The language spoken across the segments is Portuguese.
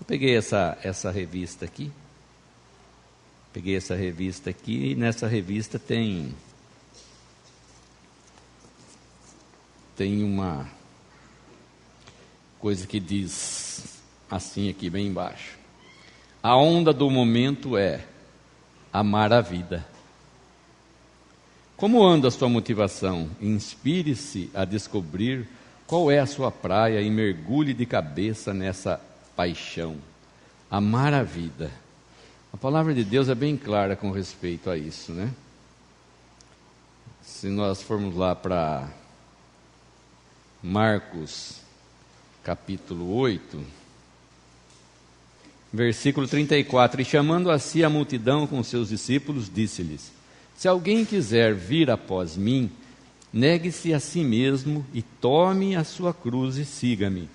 peguei essa revista aqui. Peguei essa revista aqui e nessa revista tem uma coisa que diz assim aqui bem embaixo: a onda do momento é amar a vida. Como anda a sua motivação? Inspire-se a descobrir qual é a sua praia e mergulhe de cabeça nessa paixão. Amar a vida. A palavra de Deus é bem clara com respeito a isso, né? Se nós formos lá para Marcos, capítulo 8, versículo 34, e chamando a si a multidão com seus discípulos, disse-lhes: se alguém quiser vir após mim, negue-se a si mesmo e tome a sua cruz e siga-me.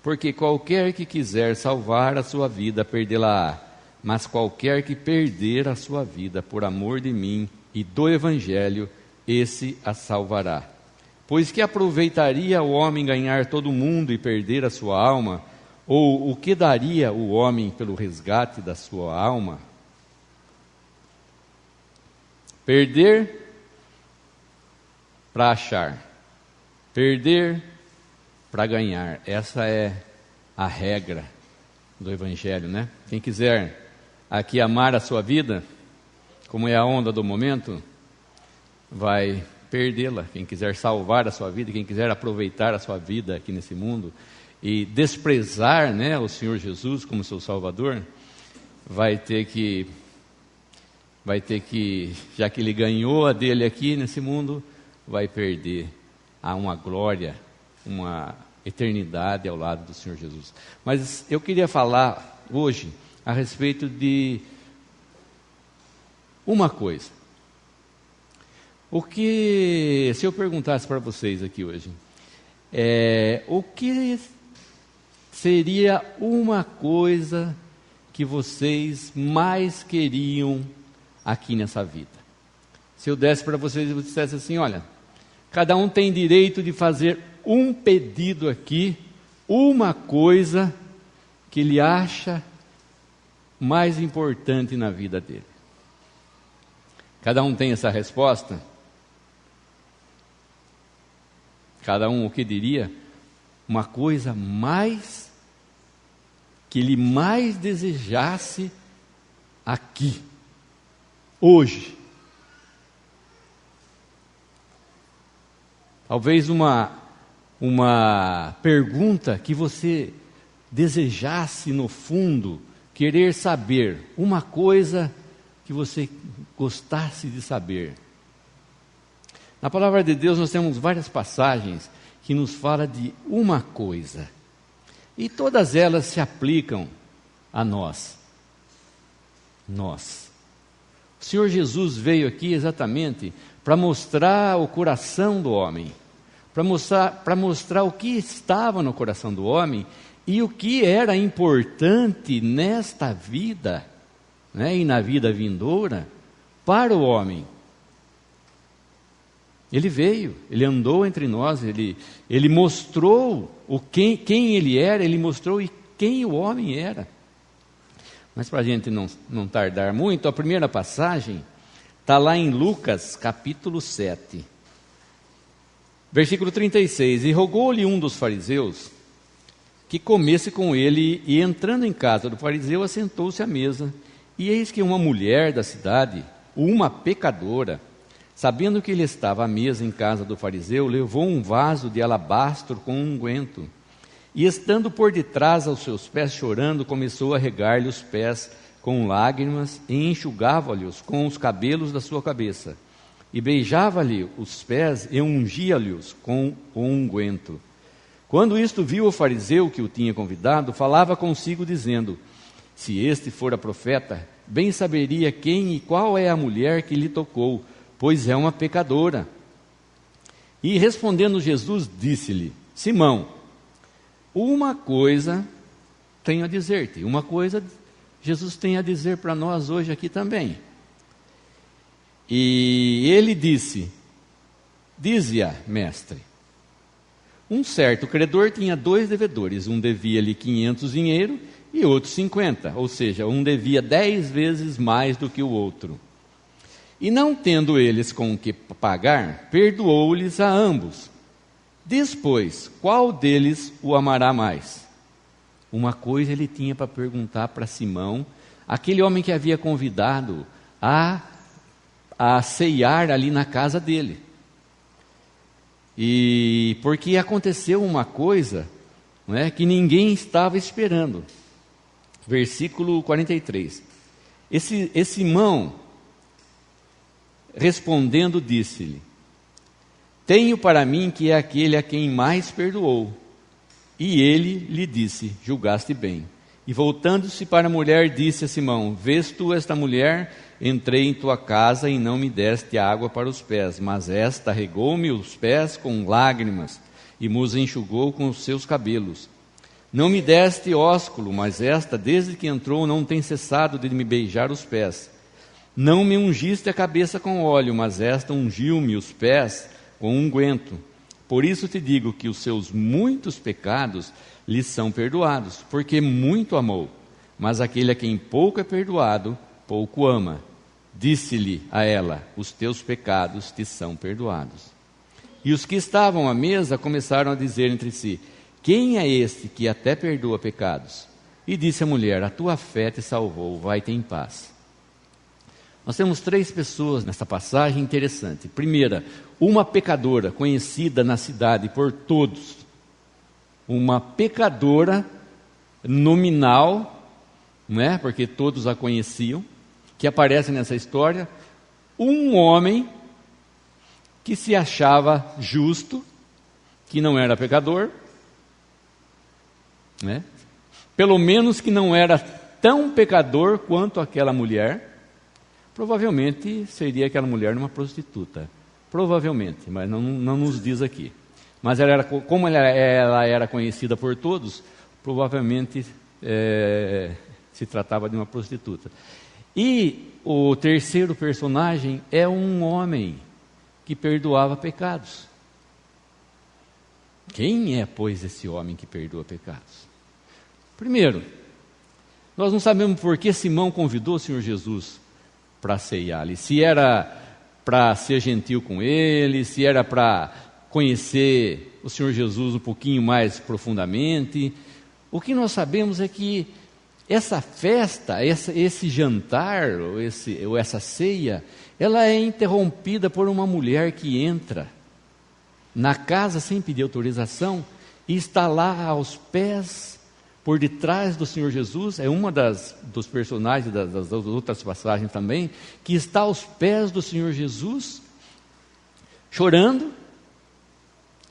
Porque qualquer que quiser salvar a sua vida, perdê-la-á. Mas qualquer que perder a sua vida por amor de mim e do Evangelho, esse a salvará. Pois que aproveitaria o homem ganhar todo o mundo e perder a sua alma? Ou o que daria o homem pelo resgate da sua alma? Perder para achar, perder para ganhar. Essa é a regra do Evangelho, né? Quem quiser aqui amar a sua vida, como é a onda do momento, vai perdê-la. Quem quiser salvar a sua vida, quem quiser aproveitar a sua vida aqui nesse mundo e desprezar, né, o Senhor Jesus como seu Salvador, vai ter que, já que ele ganhou a dele aqui nesse mundo, vai perder uma glória, uma eternidade ao lado do Senhor Jesus. Mas eu queria falar hoje a respeito de uma coisa. Se eu perguntasse para vocês aqui hoje, o que seria uma coisa que vocês mais queriam aqui nessa vida? Se eu desse para vocês e eu dissesse assim: olha, cada um tem direito de fazer um pedido aqui, uma coisa que ele acha mais importante na vida dele. Cada um tem essa resposta? Cada um o que diria? Uma coisa mais que ele mais desejasse aqui, hoje. Talvez uma pergunta que você desejasse no fundo, querer saber, uma coisa que você gostasse de saber. Na palavra de Deus nós temos várias passagens que nos falam de uma coisa, e todas elas se aplicam a nós. O Senhor Jesus veio aqui exatamente para mostrar o coração do homem, para mostrar o que estava no coração do homem e o que era importante nesta vida, né, e na vida vindoura para o homem. Ele veio, ele andou entre nós, ele mostrou quem ele era, ele mostrou quem o homem era. Mas para a gente não tardar muito, a primeira passagem está lá em Lucas, capítulo 7, versículo 36. E rogou-lhe um dos fariseus que comesse com ele, e entrando em casa do fariseu, assentou-se à mesa. E eis que uma mulher da cidade, uma pecadora, sabendo que ele estava à mesa em casa do fariseu, levou um vaso de alabastro com unguento, e estando por detrás aos seus pés chorando, começou a regar-lhe os pés com lágrimas, e enxugava-lhes com os cabelos da sua cabeça, e beijava-lhe os pés e ungia-lhes com o unguento. Quando isto viu o fariseu que o tinha convidado, falava consigo dizendo: se este fora profeta, bem saberia quem e qual é a mulher que lhe tocou, pois é uma pecadora. E respondendo Jesus, disse-lhe: Simão, uma coisa tenho a dizer-te. Uma coisa Jesus tem a dizer para nós hoje aqui também. E ele disse: dize-a, mestre. Um certo credor tinha 2 devedores, um devia-lhe 500 dinheiro e outro 50, ou seja, um devia 10 vezes mais do que o outro. E não tendo eles com o que pagar, perdoou-lhes a ambos. Diz, pois, qual deles o amará mais? Uma coisa ele tinha para perguntar para Simão, aquele homem que havia convidado a ceiar ali na casa dele. E porque aconteceu uma coisa, não é, que ninguém estava esperando. Versículo 43. Esse Simão, respondendo, disse-lhe: tenho para mim que é aquele a quem mais perdoou. E ele lhe disse: julgaste bem. E voltando-se para a mulher, disse a Simão: vês tu esta mulher? Entrei em tua casa e não me deste água para os pés, mas esta regou-me os pés com lágrimas e me enxugou com os seus cabelos. Não me deste ósculo, mas esta, desde que entrou, não tem cessado de me beijar os pés. Não me ungiste a cabeça com óleo, mas esta ungiu-me os pés com unguento. Por isso te digo que os seus muitos pecados lhe são perdoados, porque muito amou. Mas aquele a quem pouco é perdoado, pouco ama. Disse-lhe a ela: os teus pecados te são perdoados. E os que estavam à mesa começaram a dizer entre si: quem é este que até perdoa pecados? E disse a mulher: a tua fé te salvou, vai-te em paz. Nós temos 3 pessoas nesta passagem interessante. Primeira, uma pecadora conhecida na cidade por todos. Uma pecadora nominal, não é? Porque todos a conheciam, que aparece nessa história. Um homem que se achava justo, que não era pecador, né? Pelo menos que não era tão pecador quanto aquela mulher. Provavelmente seria aquela mulher uma prostituta. Provavelmente, mas não nos diz aqui. Mas como ela era conhecida por todos, provavelmente se tratava de uma prostituta. E o terceiro personagem é um homem que perdoava pecados. Quem é, pois, esse homem que perdoa pecados? Primeiro, nós não sabemos por que Simão convidou o Senhor Jesus para ceiar ali. Se era para ser gentil com ele, se era para conhecer o Senhor Jesus um pouquinho mais profundamente. O que nós sabemos é que essa festa, esse jantar, ou essa ceia, ela é interrompida por uma mulher que entra na casa sem pedir autorização e está lá aos pés, por detrás do Senhor Jesus. É uma dos personagens das outras passagens também, que está aos pés do Senhor Jesus, chorando,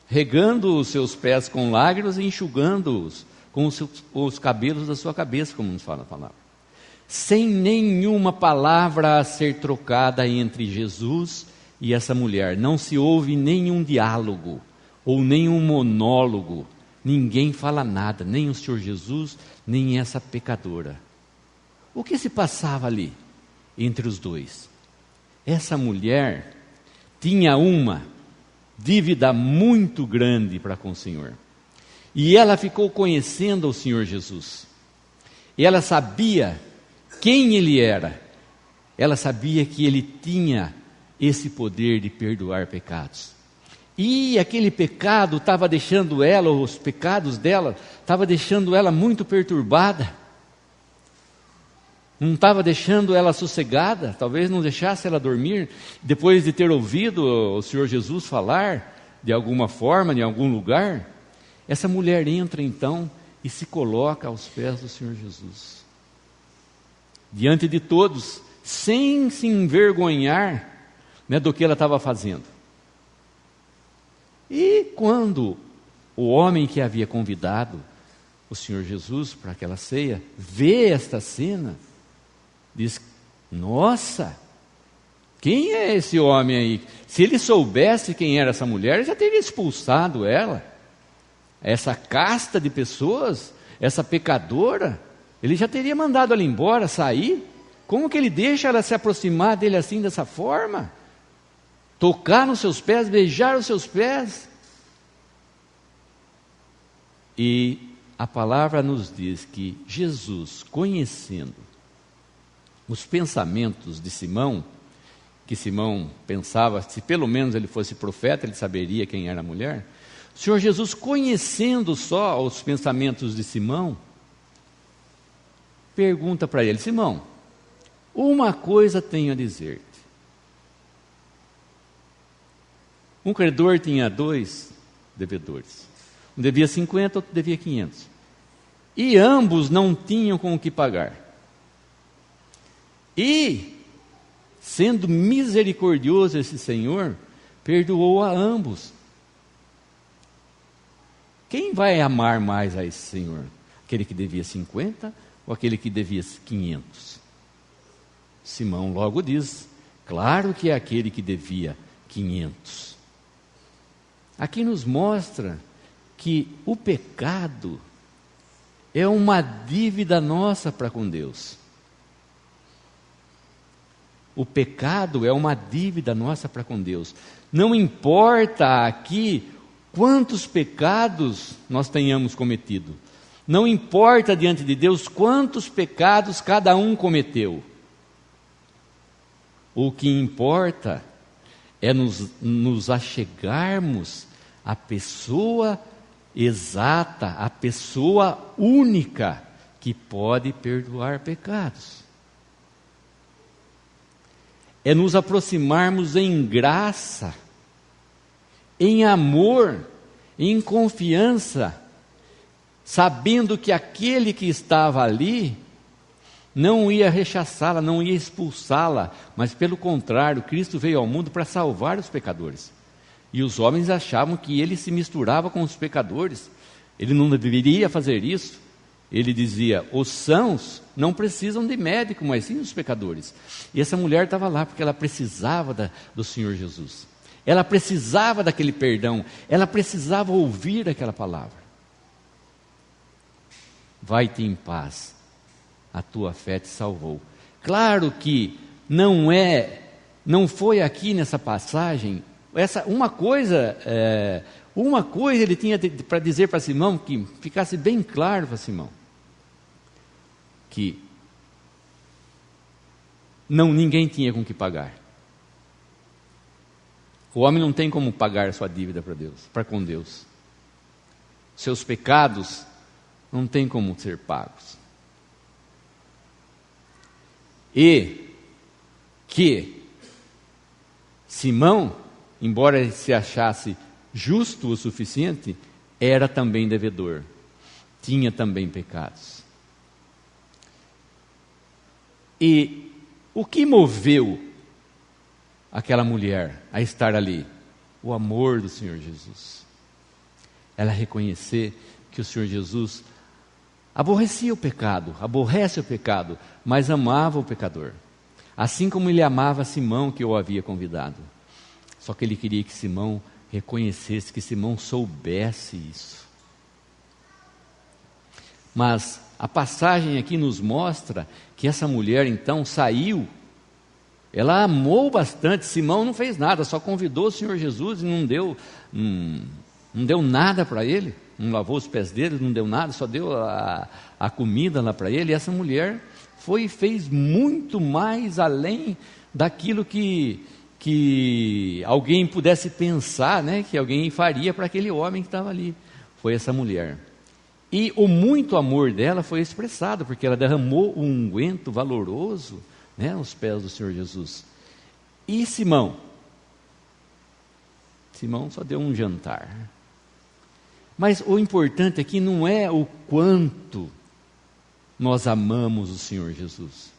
regando os seus pés com lágrimas e enxugando-os com os cabelos da sua cabeça, como nos fala a palavra. Sem nenhuma palavra a ser trocada entre Jesus e essa mulher. Não se ouve nenhum diálogo ou nenhum monólogo. Ninguém fala nada, nem o Senhor Jesus, nem essa pecadora. O que se passava ali entre os dois? Essa mulher tinha uma dívida muito grande para com o Senhor. E ela ficou conhecendo o Senhor Jesus. E ela sabia quem Ele era. Ela sabia que Ele tinha esse poder de perdoar pecados. E aquele pecado estava deixando ela, os pecados dela, estava deixando ela muito perturbada. Não estava deixando ela sossegada, talvez não deixasse ela dormir, depois de ter ouvido o Senhor Jesus falar, de alguma forma, em algum lugar. Essa mulher entra então e se coloca aos pés do Senhor Jesus. Diante de todos, sem se envergonhar, né, do que ela estava fazendo. E quando o homem que havia convidado o Senhor Jesus para aquela ceia, vê esta cena, diz: nossa, quem é esse homem aí? Se ele soubesse quem era essa mulher, ele já teria expulsado ela. Essa casta de pessoas, essa pecadora, ele já teria mandado ela embora, sair. Como que ele deixa ela se aproximar dele assim, dessa forma? Tocar nos seus pés, beijar os seus pés. E a palavra nos diz que Jesus, conhecendo os pensamentos de Simão, que Simão pensava, se pelo menos ele fosse profeta, ele saberia quem era a mulher. O Senhor Jesus, conhecendo só os pensamentos de Simão, pergunta para ele: Simão, uma coisa tenho a dizer-te. Um credor tinha 2 devedores. Um devia 50, outro devia 500. E ambos não tinham com o que pagar. E, sendo misericordioso esse Senhor, perdoou a ambos. Quem vai amar mais a esse Senhor? Aquele que devia 50 ou aquele que devia 500? Simão logo diz: claro que é aquele que devia 500. Aqui nos mostra que o pecado é uma dívida nossa para com Deus. O pecado é uma dívida nossa para com Deus. Não importa aqui quantos pecados nós tenhamos cometido. Não importa diante de Deus quantos pecados cada um cometeu. O que importa é nos achegarmos à pessoa exata, à pessoa única que pode perdoar pecados. É nos aproximarmos em graça, em amor, em confiança, sabendo que aquele que estava ali não ia rechaçá-la, não ia expulsá-la, mas pelo contrário, Cristo veio ao mundo para salvar os pecadores. E os homens achavam que ele se misturava com os pecadores. Ele não deveria fazer isso. Ele dizia: os sãos não precisam de médico, mas sim os pecadores. E essa mulher estava lá porque ela precisava do Senhor Jesus. Ela precisava daquele perdão. Ela precisava ouvir aquela palavra. Vai-te em paz, a tua fé te salvou. Claro que não foi aqui nessa passagem. Uma coisa ele tinha para dizer para Simão, que ficasse bem claro para Simão, que ninguém tinha com que pagar. O homem não tem como pagar a sua dívida para com Deus. Seus pecados não têm como ser pagos. E que Simão, embora ele se achasse justo o suficiente, era também devedor, tinha também pecados. E o que moveu aquela mulher a estar ali? O amor do Senhor Jesus. Ela reconhecer que o Senhor Jesus aborrecia o pecado, aborrece o pecado, mas amava o pecador. Assim como ele amava Simão, que o havia convidado. Só que ele queria que Simão reconhecesse, que Simão soubesse isso. Mas a passagem aqui nos mostra que essa mulher então saiu, ela amou bastante. Simão não fez nada, só convidou o Senhor Jesus e não deu nada para ele, não lavou os pés dele, não deu nada, só deu a comida lá para ele. E essa mulher foi e fez muito mais além daquilo que alguém pudesse pensar, né, que alguém faria para aquele homem que estava ali. Foi essa mulher. E o muito amor dela foi expressado, porque ela derramou um unguento valoroso, né, aos pés do Senhor Jesus. E Simão só deu um jantar. Mas o importante aqui não é o quanto nós amamos o Senhor Jesus.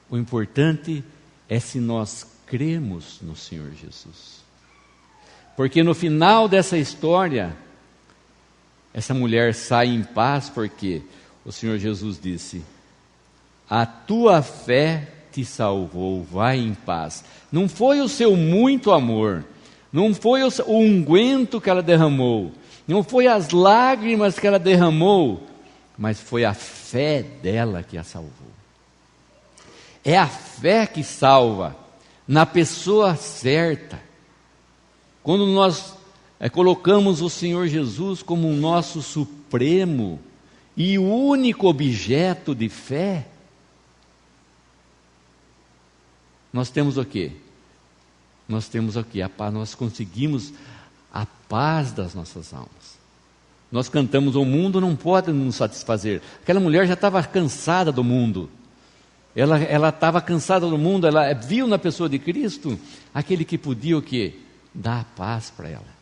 O importante é se nós cremos no Senhor Jesus. Porque no final dessa história, essa mulher sai em paz, porque o Senhor Jesus disse: a tua fé te salvou, vai em paz. Não foi o seu muito amor, não foi o unguento que ela derramou, não foi as lágrimas que ela derramou, mas foi a fé dela que a salvou. É a fé que salva, na pessoa certa. Quando nós colocamos o Senhor Jesus como o nosso supremo e o único objeto de fé, nós temos o quê? Nós temos aqui a paz, nós conseguimos a paz das nossas almas. Nós cantamos, o mundo não pode nos satisfazer. Aquela mulher já estava cansada do mundo. Ela estava cansada do mundo, ela viu na pessoa de Cristo aquele que podia o quê? Dar paz para ela.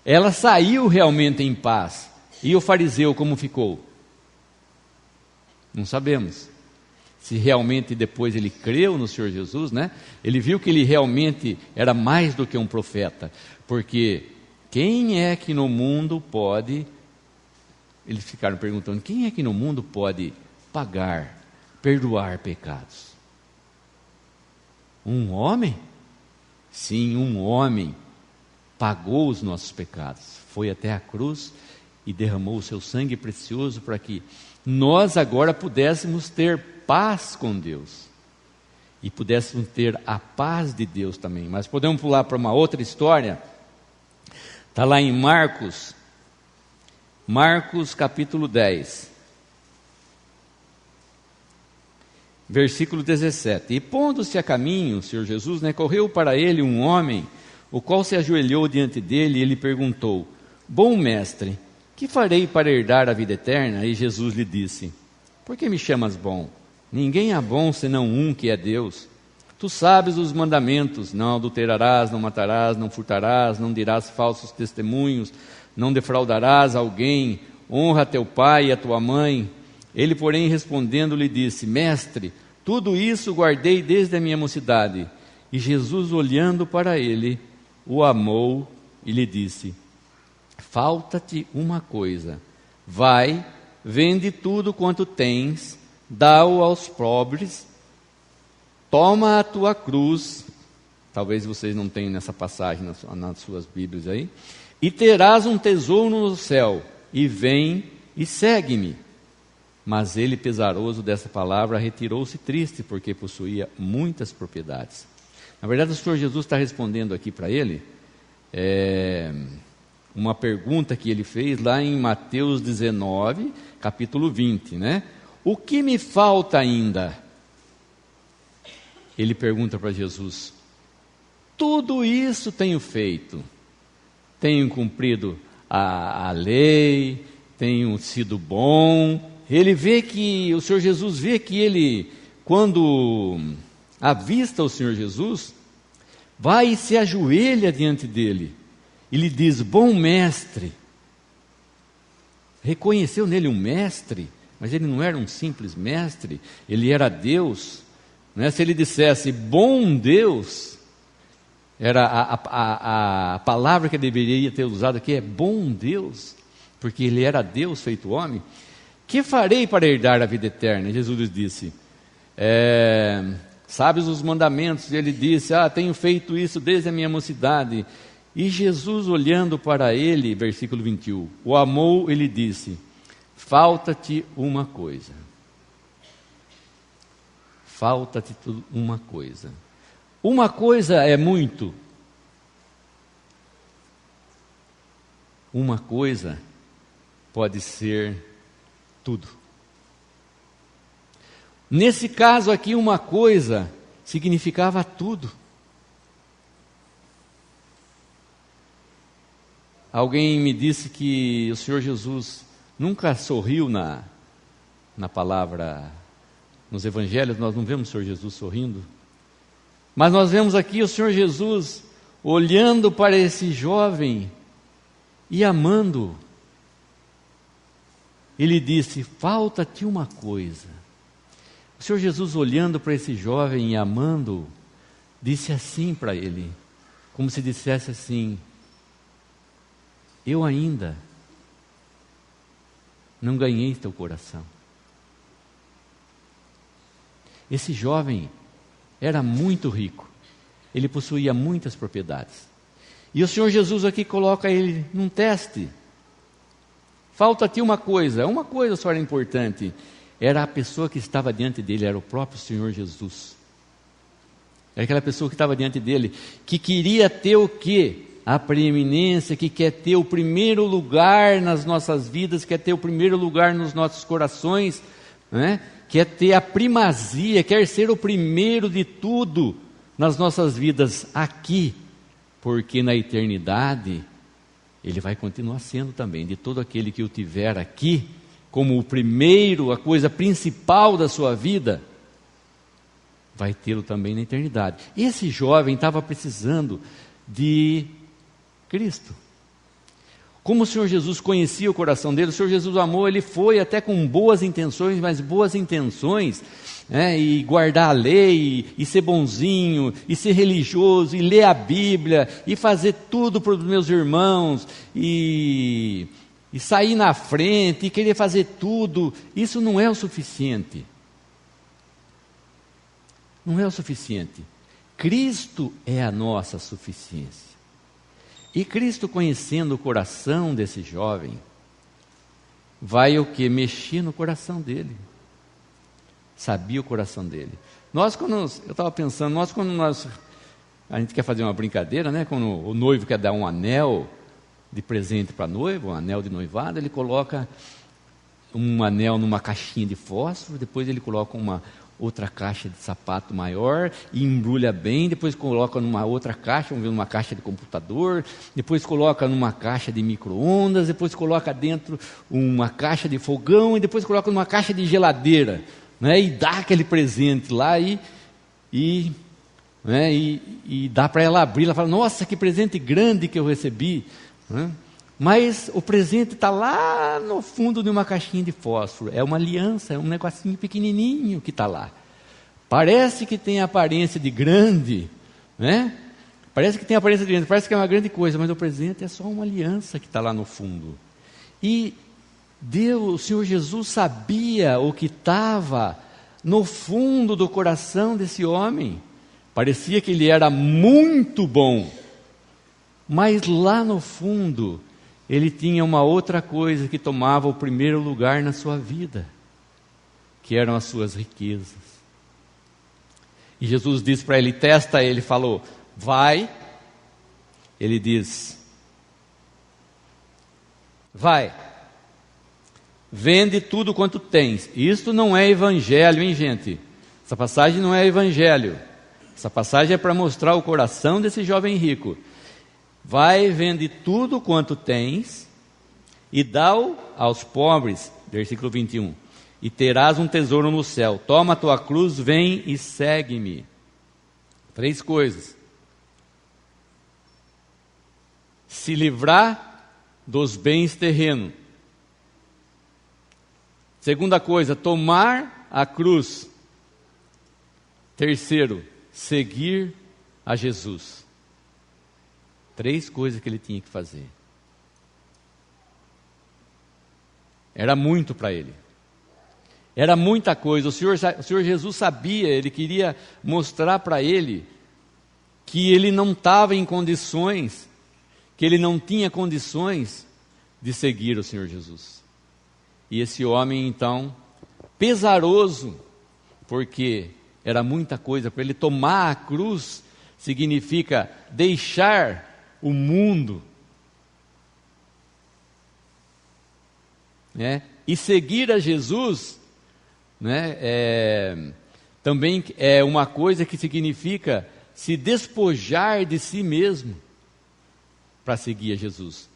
Ela saiu realmente em paz. E o fariseu como ficou? Não sabemos. Se realmente depois ele creu no Senhor Jesus, né? Ele viu que ele realmente era mais do que um profeta. Porque quem é que no mundo pode... Eles ficaram perguntando, quem é que no mundo pode pagar, perdoar pecados? Um homem? Sim, um homem pagou os nossos pecados, foi até a cruz e derramou o seu sangue precioso para que nós agora pudéssemos ter paz com Deus e pudéssemos ter a paz de Deus também. Mas podemos pular para uma outra história. Está lá em Marcos capítulo 10, versículo 17. E pondo-se a caminho, o Senhor Jesus, correu para ele um homem, o qual se ajoelhou diante dele e ele perguntou: Bom mestre, que farei para herdar a vida eterna? E Jesus lhe disse: Por que me chamas bom? Ninguém é bom senão um, que é Deus. Tu sabes os mandamentos: não adulterarás, não matarás, não furtarás, não dirás falsos testemunhos, não defraudarás alguém, honra teu pai e a tua mãe. Ele, porém, respondendo, lhe disse: Mestre, tudo isso guardei desde a minha mocidade. E Jesus, olhando para ele, o amou e lhe disse: Falta-te uma coisa. Vai, vende tudo quanto tens, dá-o aos pobres, toma a tua cruz. Talvez vocês não tenham nessa passagem nas suas Bíblias aí. E terás um tesouro no céu, e vem e segue-me. Mas ele, pesaroso dessa palavra, retirou-se triste, porque possuía muitas propriedades. Na verdade, o Senhor Jesus está respondendo aqui para ele uma pergunta que ele fez lá em Mateus 19, capítulo 20, né? O que me falta ainda? Ele pergunta para Jesus. Tudo isso tenho feito. Tenho cumprido a lei, tenho sido bom. Ele vê que, o Senhor Jesus vê que ele, quando avista o Senhor Jesus, vai e se ajoelha diante dele. E lhe diz: Bom mestre. Reconheceu nele um mestre, mas ele não era um simples mestre, ele era Deus. Né? Se ele dissesse bom Deus, era a palavra que ele deveria ter usado aqui é bom Deus, porque ele era Deus feito homem. Que farei para herdar a vida eterna? Jesus lhe disse: sabes os mandamentos? E ele disse: tenho feito isso desde a minha mocidade. E Jesus, olhando para ele, versículo 21, o amou e lhe disse: falta-te uma coisa. Falta-te uma coisa. Uma coisa é muito. Uma coisa pode ser tudo. Nesse caso aqui, uma coisa significava tudo. Alguém me disse que o Senhor Jesus nunca sorriu na palavra, nos evangelhos nós não vemos o Senhor Jesus sorrindo. Mas nós vemos aqui o Senhor Jesus olhando para esse jovem e amando. Ele disse: falta-te uma coisa. O Senhor Jesus, olhando para esse jovem e amando, disse assim para ele, como se dissesse assim: eu ainda não ganhei teu coração. Esse jovem era muito rico, ele possuía muitas propriedades. E o Senhor Jesus aqui coloca ele num teste. Falta-te uma coisa só era importante. Era a pessoa que estava diante dele, era o próprio Senhor Jesus. Era aquela pessoa que estava diante dele, que queria ter o quê? a preeminência, que quer ter o primeiro lugar nas nossas vidas, quer ter o primeiro lugar nos nossos corações, né? Quer ter a primazia, quer ser o primeiro de tudo nas nossas vidas aqui, porque na eternidade Ele vai continuar sendo também, de todo aquele que o tiver aqui, como o primeiro, a coisa principal da sua vida, vai tê-lo também na eternidade. Esse jovem estava precisando de Cristo. Como o Senhor Jesus conhecia o coração dele, o Senhor Jesus amou, ele foi até com boas intenções, mas boas intenções, e guardar a lei, e ser bonzinho, e ser religioso, e ler a Bíblia, e fazer tudo para os meus irmãos, e sair na frente, e querer fazer tudo, isso não é o suficiente. Não é o suficiente. Cristo é a nossa suficiência. E Cristo, conhecendo o coração desse jovem, vai o que? Mexer no coração dele. Sabia o coração dele. Eu estava pensando, a gente quer fazer uma brincadeira, né? Quando o noivo quer dar um anel de presente para a noiva, um anel de noivado, ele coloca um anel numa caixinha de fósforo, depois ele coloca uma outra caixa de sapato maior, e embrulha bem, depois coloca numa outra caixa, vamos ver, numa caixa de computador, depois coloca numa caixa de micro-ondas, depois coloca dentro uma caixa de fogão, e depois coloca numa caixa de geladeira, né? E dá aquele presente lá, e dá para ela abrir, ela fala, nossa, que presente grande que eu recebi, né? Mas o presente está lá no fundo de uma caixinha de fósforo. É uma aliança, é um negocinho pequenininho que está lá. Parece que tem a aparência de grande, né? Parece que tem a aparência de grande, parece que é uma grande coisa, mas o presente é só uma aliança que está lá no fundo. E o Senhor Jesus sabia o que estava no fundo do coração desse homem. Parecia que ele era muito bom, mas lá no fundo ele tinha uma outra coisa que tomava o primeiro lugar na sua vida, que eram as suas riquezas. E Jesus disse para ele, testa ele, falou, vai. Ele diz, vai, vende tudo quanto tens. Isto não é evangelho, hein, gente? Essa passagem não é evangelho. Essa passagem é para mostrar o coração desse jovem rico. Vai, vende tudo quanto tens e dá-o aos pobres, versículo 21, e terás um tesouro no céu. Toma a tua cruz, vem e segue-me. 3 coisas. Se livrar dos bens terrenos. Segunda coisa, tomar a cruz. Terceiro, seguir a Jesus. 3 coisas que ele tinha que fazer. Era muito para ele. Era muita coisa. O Senhor Jesus sabia, ele queria mostrar para ele que ele não estava em condições, que ele não tinha condições de seguir o Senhor Jesus. E esse homem, então, pesaroso, porque era muita coisa para ele, tomar a cruz significa deixar o mundo, né? E seguir a Jesus, né? Também é uma coisa que significa se despojar de si mesmo para seguir a Jesus.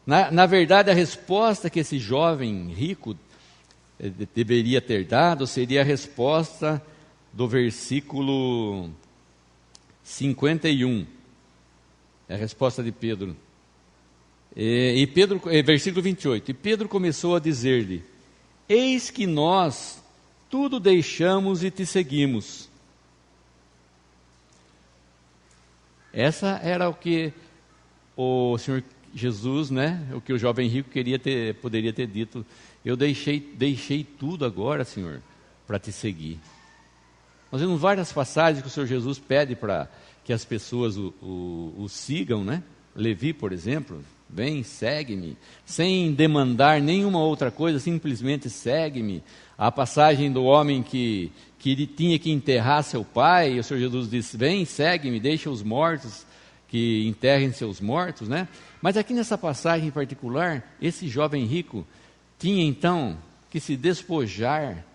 Na verdade, a resposta que esse jovem rico deveria ter dado seria a resposta do versículo 51. É a resposta de Pedro. Versículo 28. E Pedro começou a dizer-lhe, eis que nós tudo deixamos e te seguimos. Essa era o que o Senhor Jesus, né? O que o jovem rico poderia ter dito. Eu deixei tudo agora, Senhor, para te seguir. Nós vemos várias passagens que o Senhor Jesus pede para que as pessoas o sigam, né? Levi, por exemplo, vem, segue-me, sem demandar nenhuma outra coisa, simplesmente segue-me. A passagem do homem que tinha que enterrar seu pai, e o Senhor Jesus disse, vem, segue-me, deixa os mortos que enterrem seus mortos, né? Mas aqui nessa passagem em particular, esse jovem rico tinha então que se despojar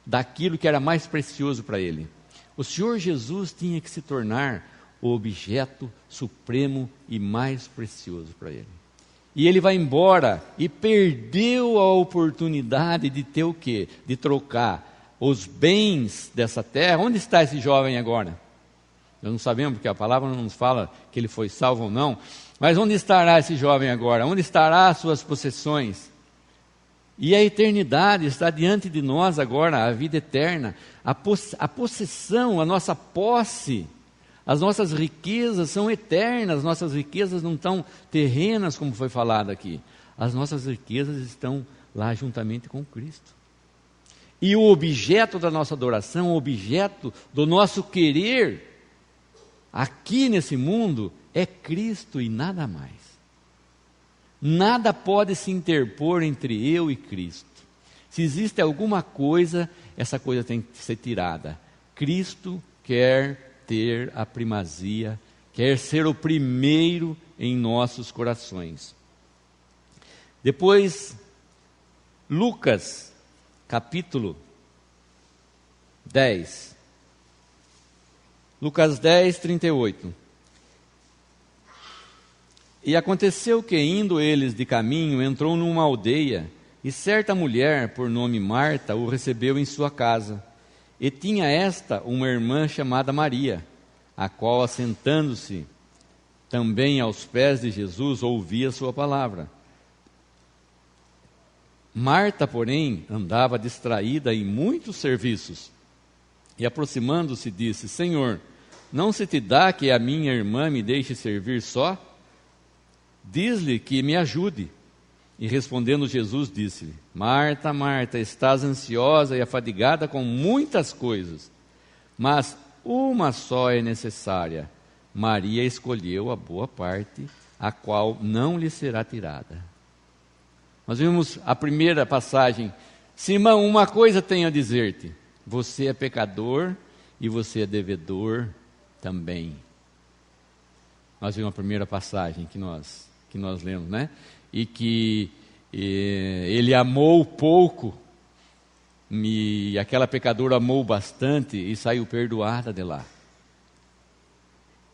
daquilo que era mais precioso para ele. O Senhor Jesus tinha que se tornar o objeto supremo e mais precioso para ele. E ele vai embora e perdeu a oportunidade de ter o quê? De trocar os bens dessa terra. Onde está esse jovem agora? Nós não sabemos, porque a palavra não nos fala que ele foi salvo ou não. Mas onde estará esse jovem agora? Onde estará as suas possessões? E a eternidade está diante de nós agora, a vida eterna. A possessão, a nossa posse, as nossas riquezas são eternas. Nossas riquezas não estão terrenas, como foi falado aqui. As nossas riquezas estão lá juntamente com Cristo. E o objeto da nossa adoração, o objeto do nosso querer aqui nesse mundo é Cristo e nada mais. Nada pode se interpor entre eu e Cristo. Se existe alguma coisa, essa coisa tem que ser tirada. Cristo quer ter a primazia, quer ser o primeiro em nossos corações. Depois, Lucas, capítulo 10. Lucas 10, 38. E aconteceu que, indo eles de caminho, entrou numa aldeia, e certa mulher, por nome Marta, o recebeu em sua casa. E tinha esta uma irmã chamada Maria, a qual, assentando-se também aos pés de Jesus, ouvia sua palavra. Marta, porém, andava distraída em muitos serviços. E aproximando-se, disse: Senhor, não se te dá que a minha irmã me deixe servir só? Diz-lhe que me ajude. E respondendo Jesus, disse-lhe: Marta, Marta, estás ansiosa e afadigada com muitas coisas, mas uma só é necessária. Maria escolheu a boa parte, a qual não lhe será tirada. Nós vimos a primeira passagem: Simão, uma coisa tenho a dizer-te. Você é pecador e você é devedor também. Nós vimos a primeira passagem que nós lemos, né? E que ele amou pouco, e aquela pecadora amou bastante e saiu perdoada de lá.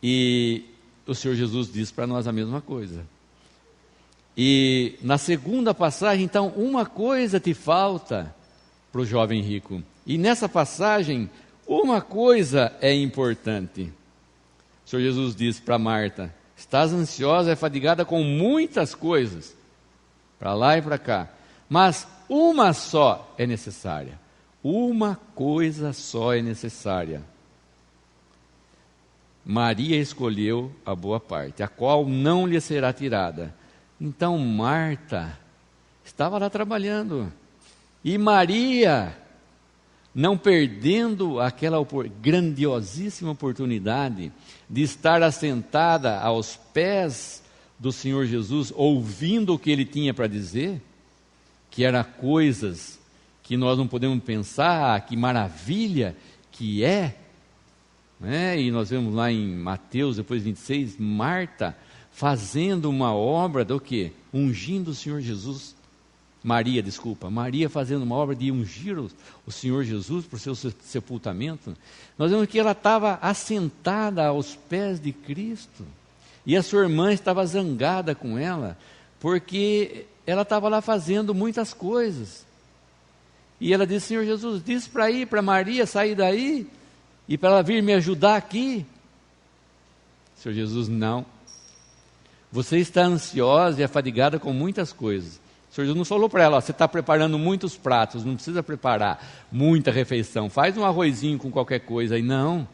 E o Senhor Jesus diz para nós a mesma coisa. E na segunda passagem, então, uma coisa te falta para o jovem rico. E nessa passagem, uma coisa é importante. O Senhor Jesus disse para Marta: estás ansiosa e fadigada com muitas coisas, para lá e para cá, mas uma só é necessária. Uma coisa só é necessária. Maria escolheu a boa parte, a qual não lhe será tirada. Então Marta estava lá trabalhando, e Maria, não perdendo aquela grandiosíssima oportunidade de estar assentada aos pés do Senhor Jesus, ouvindo o que ele tinha para dizer, que eram coisas que nós não podemos pensar, que maravilha que é, né? E nós vemos lá em Mateus, depois 26, Marta fazendo uma obra do quê? Ungindo o Senhor Jesus. Maria fazendo uma obra de ungir o Senhor Jesus para o seu sepultamento. Nós vemos que ela estava assentada aos pés de Cristo, e a sua irmã estava zangada com ela, porque ela estava lá fazendo muitas coisas, e ela disse: Senhor Jesus, diz para Maria sair daí, e para ela vir me ajudar aqui. Senhor Jesus: não, você está ansiosa e afadigada com muitas coisas. O Senhor Jesus não falou para ela: você está preparando muitos pratos, não precisa preparar muita refeição, faz um arrozinho com qualquer coisa aí. Não,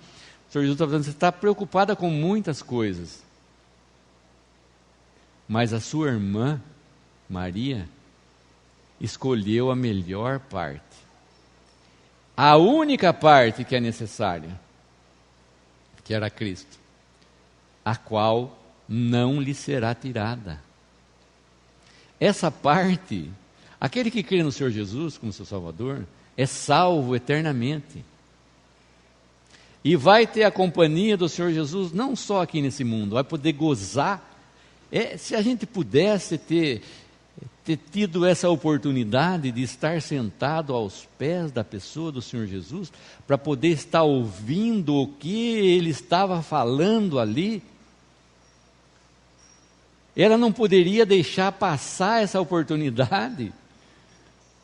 o Senhor Jesus está falando: você está preocupada com muitas coisas, mas a sua irmã, Maria, escolheu a melhor parte, a única parte que é necessária, que era Cristo, a qual não lhe será tirada. Essa parte, aquele que crê no Senhor Jesus como seu Salvador, é salvo eternamente. e vai ter a companhia do Senhor Jesus, não só aqui nesse mundo, vai poder gozar. Se a gente pudesse ter tido essa oportunidade de estar sentado aos pés da pessoa do Senhor Jesus, para poder estar ouvindo o que Ele estava falando ali, ela não poderia deixar passar essa oportunidade.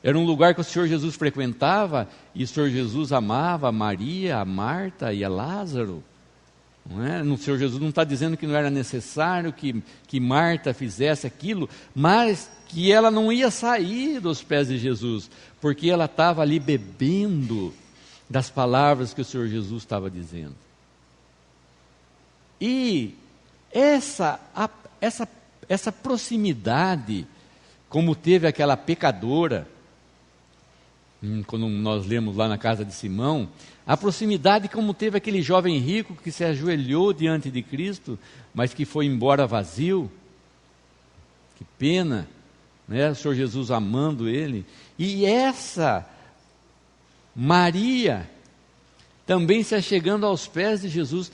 Era um lugar que o Senhor Jesus frequentava, e o Senhor Jesus amava a Maria, a Marta e a Lázaro. Não é? O Senhor Jesus não está dizendo que não era necessário que Marta fizesse aquilo, mas que ela não ia sair dos pés de Jesus, porque ela estava ali bebendo das palavras que o Senhor Jesus estava dizendo. E essa proximidade, como teve aquela pecadora, quando nós lemos lá na casa de Simão, a proximidade como teve aquele jovem rico que se ajoelhou diante de Cristo, mas que foi embora vazio. Que pena, né? O Senhor Jesus amando ele. E essa Maria também se achegando aos pés de Jesus.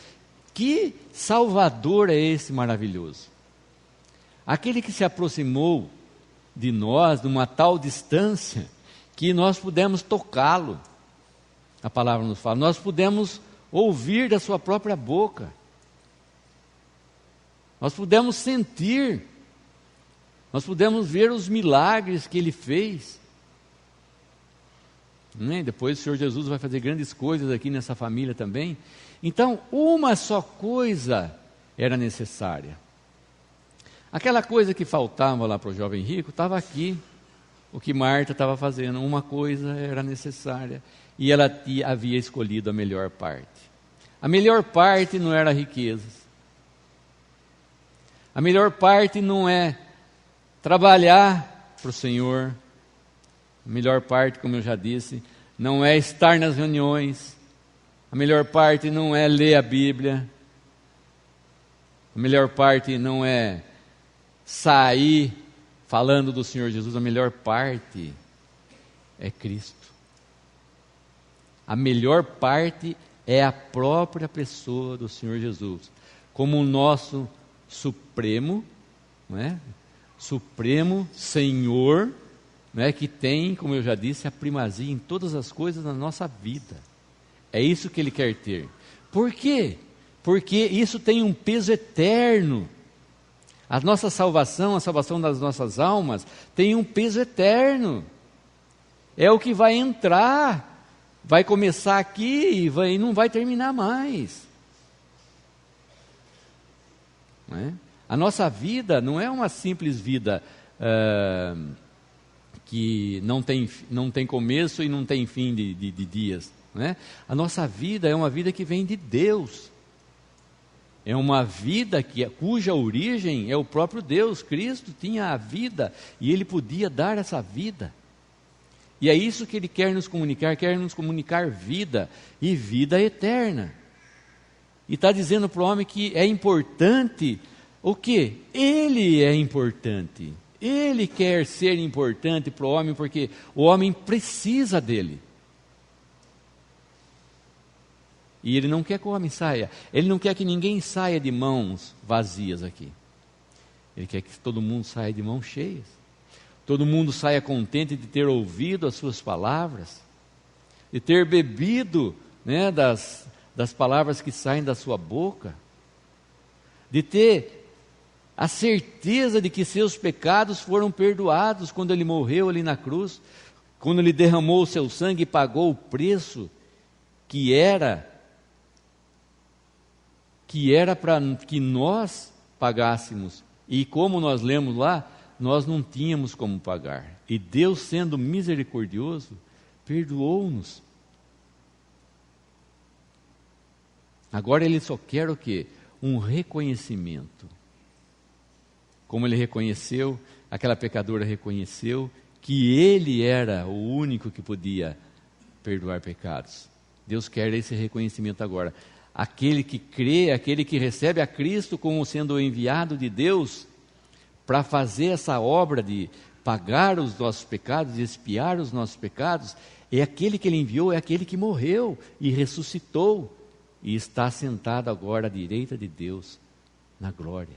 Que Salvador é esse maravilhoso? Aquele que se aproximou de nós numa tal distância que nós pudemos tocá-lo. A palavra nos fala, nós pudemos ouvir da sua própria boca. Nós pudemos sentir. Nós pudemos ver os milagres que Ele fez. Depois o Senhor Jesus vai fazer grandes coisas aqui nessa família também. Então, uma só coisa era necessária. Aquela coisa que faltava lá para o jovem rico, estava aqui. O que Marta estava fazendo, uma coisa era necessária, e ela havia escolhido a melhor parte. A melhor parte não era riquezas. A melhor parte não é trabalhar para o Senhor. A melhor parte, como eu já disse, não é estar nas reuniões. A melhor parte não é ler a Bíblia. A melhor parte não é sair falando do Senhor Jesus. A melhor parte é Cristo. A melhor parte é a própria pessoa do Senhor Jesus, como o nosso Supremo, não é? Supremo Senhor, não é? Que tem, como eu já disse, a primazia em todas as coisas da nossa vida. É isso que Ele quer ter. Por quê? Porque isso tem um peso eterno. A nossa salvação, a salvação das nossas almas, tem um peso eterno. É o que vai entrar, vai começar aqui e não vai terminar mais. Não é? A nossa vida não é uma simples vida que não tem começo e não tem fim de dias. Não é? A nossa vida é uma vida que vem de Deus. É uma vida cuja origem é o próprio Deus. Cristo tinha a vida e Ele podia dar essa vida. E é isso que Ele quer nos comunicar vida e vida eterna. E está dizendo para o homem que é importante o quê? Ele é importante. Ele quer ser importante para o homem porque o homem precisa dele. E Ele não quer que o homem saia. Ele não quer que ninguém saia de mãos vazias aqui. Ele quer que todo mundo saia de mãos cheias. Todo mundo saia contente de ter ouvido as suas palavras, de ter bebido, né, das palavras que saem da sua boca, de ter a certeza de que seus pecados foram perdoados quando Ele morreu ali na cruz, quando Ele derramou o seu sangue e pagou o preço que era para que nós pagássemos. E como nós lemos lá, nós não tínhamos como pagar. E Deus, sendo misericordioso, perdoou-nos. Agora Ele só quer o quê? Um reconhecimento. Como Ele reconheceu, aquela pecadora reconheceu que Ele era o único que podia perdoar pecados. Deus quer esse reconhecimento agora. Aquele que crê, aquele que recebe a Cristo como sendo o enviado de Deus para fazer essa obra de pagar os nossos pecados, de expiar os nossos pecados, é aquele que Ele enviou, é aquele que morreu e ressuscitou e está sentado agora à direita de Deus na glória.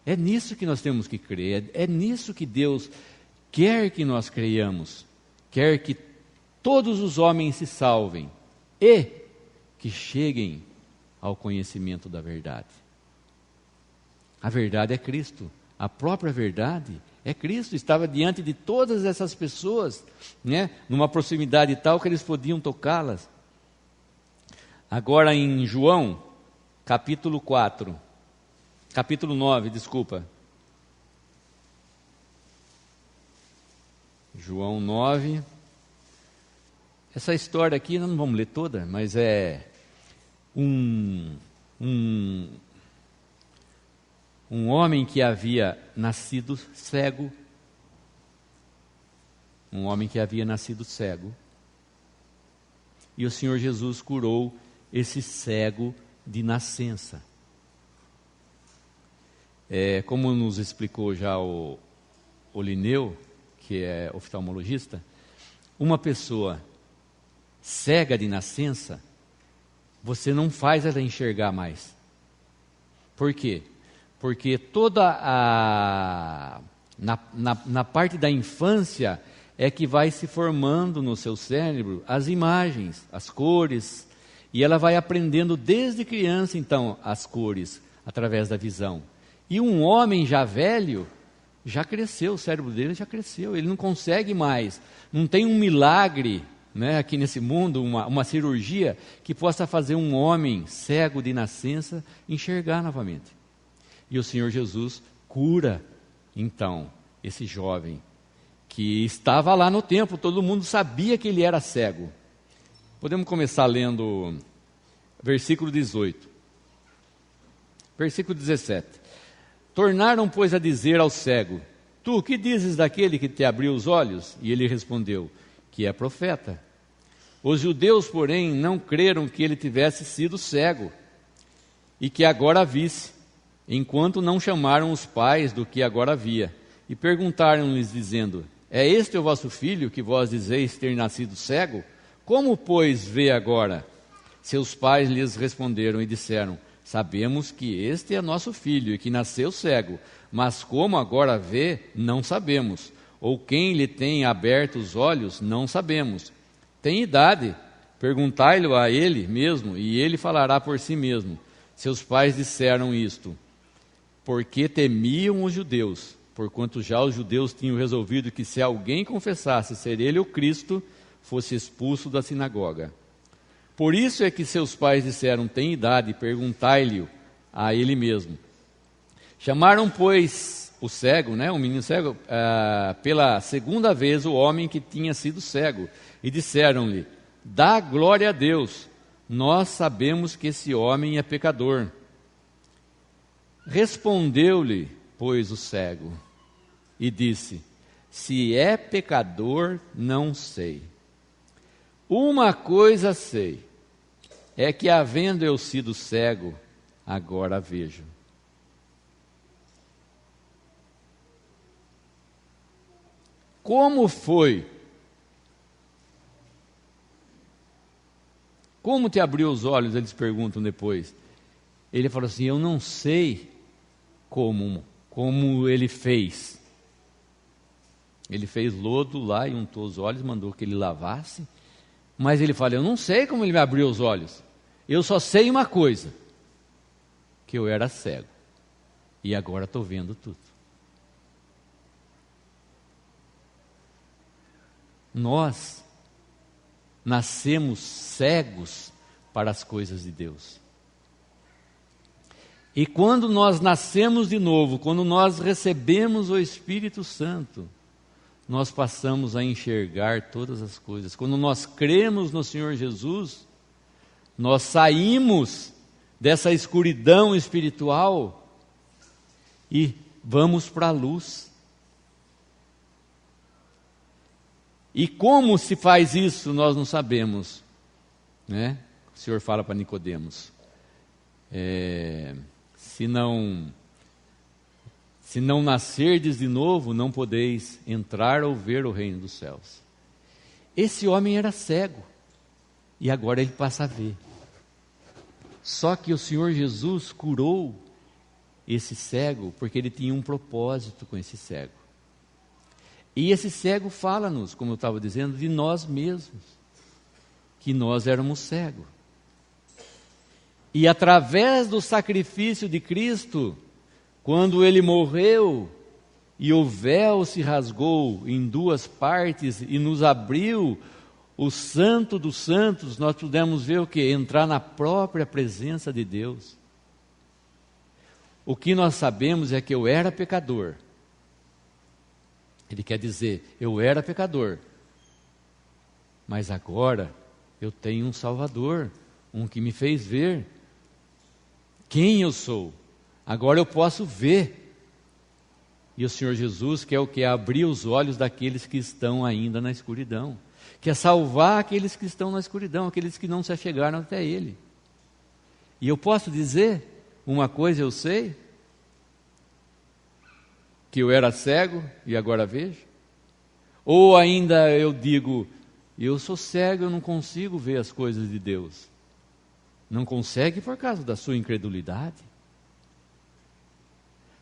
É nisso que nós temos que crer, é nisso que Deus quer que nós creiamos, quer que todos os homens se salvem e que cheguem ao conhecimento da verdade. A verdade é Cristo, a própria verdade é Cristo. Estava diante de todas essas pessoas, né, numa proximidade tal que eles podiam tocá-las. Agora em João, capítulo 9, desculpa. João 9. Essa história aqui, nós não vamos ler toda, mas é um homem que havia nascido cego. Um homem que havia nascido cego. E o Senhor Jesus curou esse cego de nascença. Como nos explicou já o Lineu, que é oftalmologista, uma pessoa cega de nascença, você não faz ela enxergar mais. Por quê? Porque na parte da infância é que vai se formando no seu cérebro as imagens, as cores, e ela vai aprendendo desde criança, então, as cores, através da visão. E um homem já velho, já cresceu, o cérebro dele já cresceu, ele não consegue mais, não tem um milagre, né, aqui nesse mundo, uma cirurgia que possa fazer um homem cego de nascença enxergar novamente. E o Senhor Jesus cura, então, esse jovem, que estava lá no templo, todo mundo sabia que ele era cego. Podemos começar lendo versículo 18. Versículo 17. Tornaram, pois, a dizer ao cego: Tu, que dizes daquele que te abriu os olhos? E ele respondeu: que é profeta. Os judeus, porém, não creram que ele tivesse sido cego e que agora visse, enquanto não chamaram os pais do que agora via. E perguntaram-lhes, dizendo: É este o vosso filho, que vós dizeis ter nascido cego? Como, pois, vê agora? Seus pais lhes responderam e disseram: Sabemos que este é nosso filho e que nasceu cego, mas como agora vê, não sabemos. Ou quem lhe tem aberto os olhos, não sabemos. Tem idade, perguntai-lhe a ele mesmo, e ele falará por si mesmo. Seus pais disseram isto, porque temiam os judeus, porquanto já os judeus tinham resolvido que se alguém confessasse ser ele o Cristo, fosse expulso da sinagoga. Por isso é que seus pais disseram: tem idade, perguntai-lhe a ele mesmo. Chamaram, pois, o cego, né, o menino cego, pela segunda vez o homem que tinha sido cego, e disseram-lhe: dá glória a Deus, nós sabemos que esse homem é pecador. Respondeu-lhe, pois, o cego, e disse: se é pecador, não sei. Uma coisa sei, é que havendo eu sido cego, agora vejo. Como foi? Como te abriu os olhos? Eles perguntam depois. Ele falou assim: eu não sei como ele fez. Ele fez lodo lá e untou os olhos, mandou que ele lavasse. Mas ele fala: eu não sei como ele me abriu os olhos. Eu só sei uma coisa, que eu era cego. E agora estou vendo tudo. Nós nascemos cegos para as coisas de Deus. E quando nós nascemos de novo, quando nós recebemos o Espírito Santo, nós passamos a enxergar todas as coisas. Quando nós cremos no Senhor Jesus, nós saímos dessa escuridão espiritual e vamos para a luz. E como se faz isso, nós não sabemos, né? O Senhor fala para Nicodemos: se não nascerdes de novo, não podeis entrar ou ver o reino dos céus. Esse homem era cego, e agora ele passa a ver. Só que o Senhor Jesus curou esse cego porque ele tinha um propósito com esse cego. E esse cego fala-nos, como eu estava dizendo, de nós mesmos, que nós éramos cegos. E através do sacrifício de Cristo, quando ele morreu e o véu se rasgou em duas partes e nos abriu o Santo dos Santos, nós pudemos ver o quê? Entrar na própria presença de Deus. O que nós sabemos é que eu era pecador. Ele quer dizer, eu era pecador, mas agora eu tenho um Salvador, um que me fez ver quem eu sou. Agora eu posso ver. E o Senhor Jesus quer o quê? Abrir os olhos daqueles que estão ainda na escuridão. Quer salvar aqueles que estão na escuridão, aqueles que não se achegaram até Ele. E eu posso dizer, uma coisa eu sei, que eu era cego e agora vejo? Ou ainda eu digo, eu sou cego, eu não consigo ver as coisas de Deus. Não consegue por causa da sua incredulidade.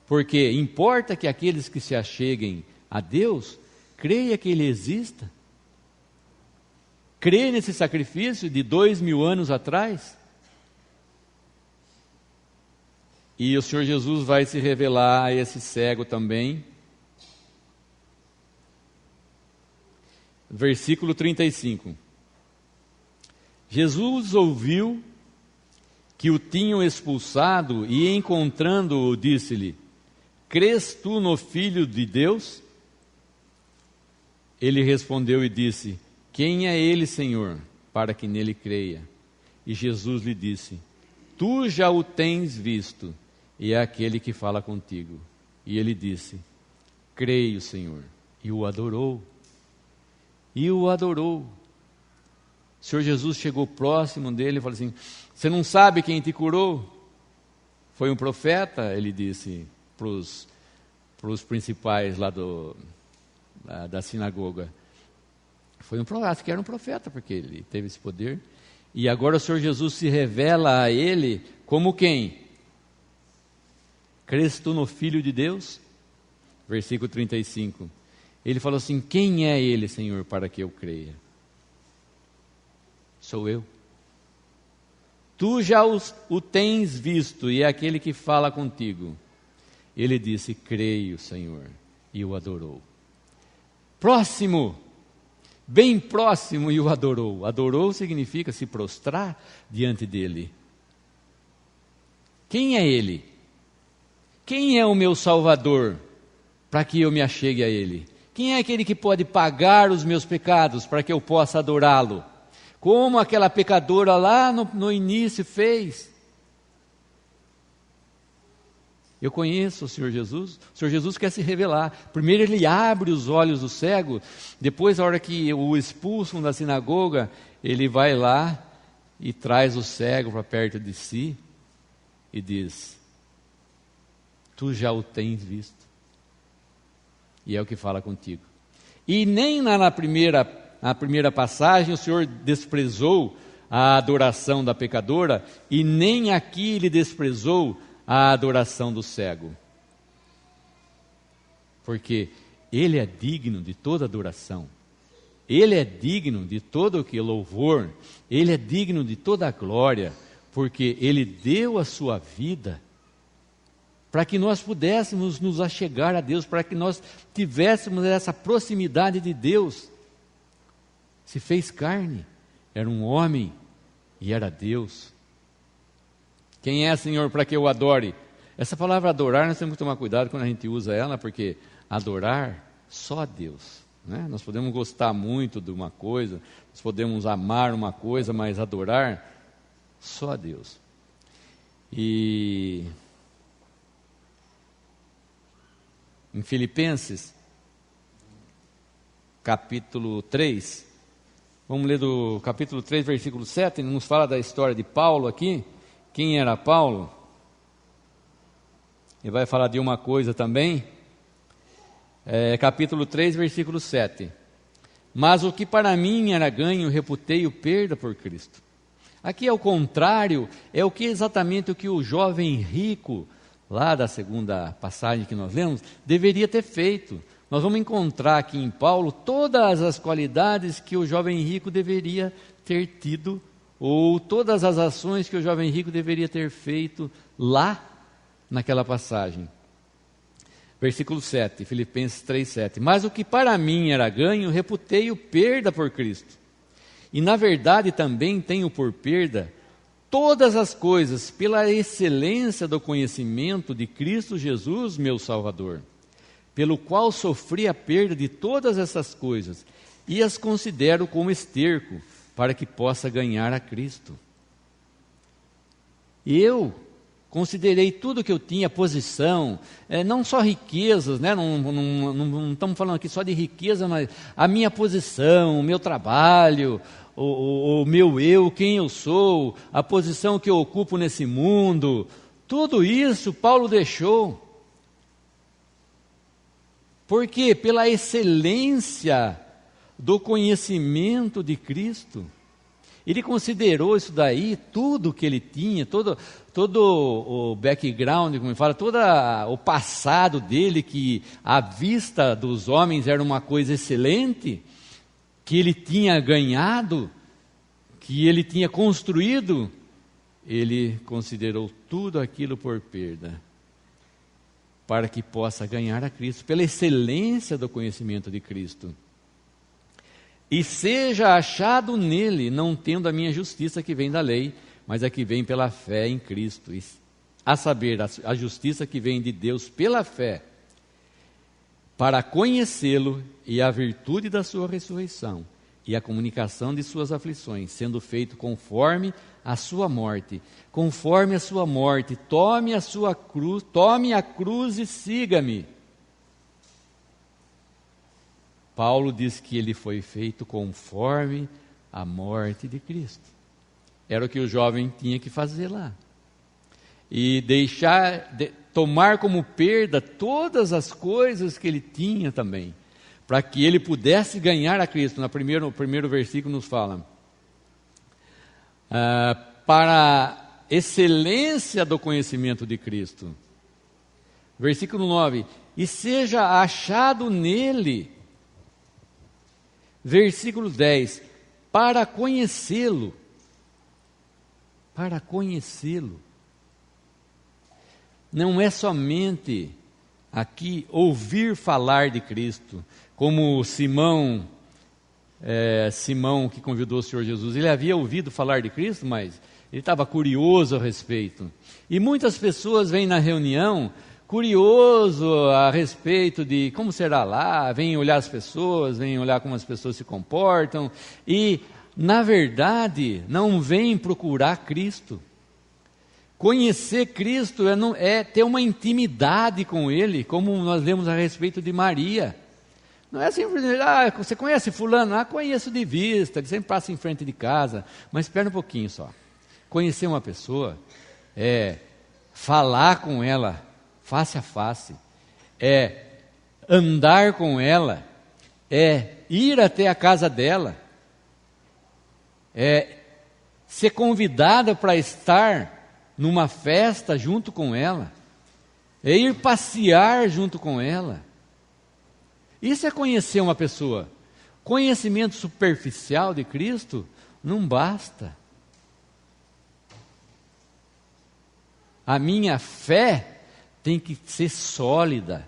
Porque importa que aqueles que se acheguem a Deus, creia que Ele exista. Crê nesse sacrifício de 2000 anos atrás. E o Senhor Jesus vai se revelar a esse cego também. Versículo 35. Jesus ouviu que o tinham expulsado e, encontrando-o, disse-lhe: crês tu no Filho de Deus? Ele respondeu e disse: quem é ele, Senhor, para que nele creia? E Jesus lhe disse: tu já o tens visto, e é aquele que fala contigo. E ele disse: creio, Senhor. E o adorou. E o adorou. O Senhor Jesus chegou próximo dele e falou assim: você não sabe quem te curou? Foi um profeta? Ele disse para os principais lá da sinagoga. Foi um profeta, acho que era um profeta, porque ele teve esse poder. E agora o Senhor Jesus se revela a ele como quem? Crês tu no Filho de Deus? Versículo 35. Ele falou assim: quem é ele, Senhor, para que eu creia? Sou eu. Tu já o tens visto, e é aquele que fala contigo. Ele disse: creio, Senhor, e o adorou. Próximo, bem próximo, e o adorou. Adorou significa se prostrar diante dele. Quem é ele? Quem é o meu Salvador, para que eu me achegue a ele? Quem é aquele que pode pagar os meus pecados, para que eu possa adorá-lo? Como aquela pecadora lá no início fez. Eu conheço o Senhor Jesus. O Senhor Jesus quer se revelar. Primeiro ele abre os olhos do cego. Depois, a hora que o expulsam da sinagoga, ele vai lá e traz o cego para perto de si e diz: tu já o tens visto. E é o que fala contigo. E nem na primeira passagem o Senhor desprezou a adoração da pecadora, e nem aqui ele desprezou a adoração do cego. Porque ele é digno de toda adoração. Ele é digno de todo o que louvor. Ele é digno de toda a glória, porque ele deu a sua vida para que nós pudéssemos nos achegar a Deus, para que nós tivéssemos essa proximidade de Deus. Se fez carne, era um homem e era Deus. Quem é, Senhor, para que eu adore? Essa palavra adorar, nós temos que tomar cuidado quando a gente usa ela, porque adorar só a Deus, né? Nós podemos gostar muito de uma coisa, nós podemos amar uma coisa, mas adorar só a Deus. E em Filipenses, capítulo 3, vamos ler do capítulo 3, versículo 7, ele nos fala da história de Paulo aqui. Quem era Paulo? Ele vai falar de uma coisa também. Capítulo 3, versículo 7. Mas o que para mim era ganho, reputei-o perda por Cristo. Aqui é o contrário, é exatamente o que o jovem rico, lá da segunda passagem que nós lemos, deveria ter feito. Nós vamos encontrar aqui em Paulo todas as qualidades que o jovem rico deveria ter tido, ou todas as ações que o jovem rico deveria ter feito lá naquela passagem. Versículo 7, Filipenses 3,7. Mas o que para mim era ganho, reputei-o perda por Cristo. E na verdade também tenho por perda todas as coisas pela excelência do conhecimento de Cristo Jesus, meu Salvador, pelo qual sofri a perda de todas essas coisas e as considero como esterco, para que possa ganhar a Cristo. Eu considerei tudo que eu tinha, posição, não só riquezas, né? Não estamos falando aqui só de riqueza, mas a minha posição, o meu trabalho, o meu eu, quem eu sou, a posição que eu ocupo nesse mundo, tudo isso Paulo deixou. Porque pela excelência do conhecimento de Cristo, ele considerou isso daí, tudo que ele tinha, todo o background, como ele fala, todo o passado dele, que à vista dos homens era uma coisa excelente, que ele tinha ganhado, que ele tinha construído, ele considerou tudo aquilo por perda, para que possa ganhar a Cristo, pela excelência do conhecimento de Cristo. E seja achado nele, não tendo a minha justiça que vem da lei, mas a que vem pela fé em Cristo, a saber, a justiça que vem de Deus pela fé, para conhecê-lo e a virtude da sua ressurreição, e a comunicação de suas aflições, sendo feito conforme a sua morte. Conforme a sua morte, tome a cruz e siga-me. Paulo diz que ele foi feito conforme a morte de Cristo. Era o que o jovem tinha que fazer lá. E tomar como perda todas as coisas que ele tinha também, para que ele pudesse ganhar a Cristo. No primeiro versículo nos fala, para a excelência do conhecimento de Cristo. Versículo 9, e seja achado nele. Versículo 10, para conhecê-lo. Para conhecê-lo. Não é somente aqui ouvir falar de Cristo, como Simão que convidou o Senhor Jesus. Ele havia ouvido falar de Cristo, mas ele estava curioso a respeito. E muitas pessoas vêm na reunião curioso a respeito de como será lá, vêm olhar as pessoas, vêm olhar como as pessoas se comportam, e, na verdade, não vêm procurar Cristo. Conhecer Cristo é ter uma intimidade com Ele, como nós lemos a respeito de Maria. Não é simplesmente, você conhece fulano? Conheço de vista, ele sempre passa em frente de casa. Mas espera um pouquinho só. Conhecer uma pessoa é falar com ela face a face, é andar com ela, é ir até a casa dela, é ser convidada para estar numa festa junto com ela, é ir passear junto com ela. Isso é conhecer uma pessoa. Conhecimento superficial de Cristo não basta. A minha fé tem que ser sólida.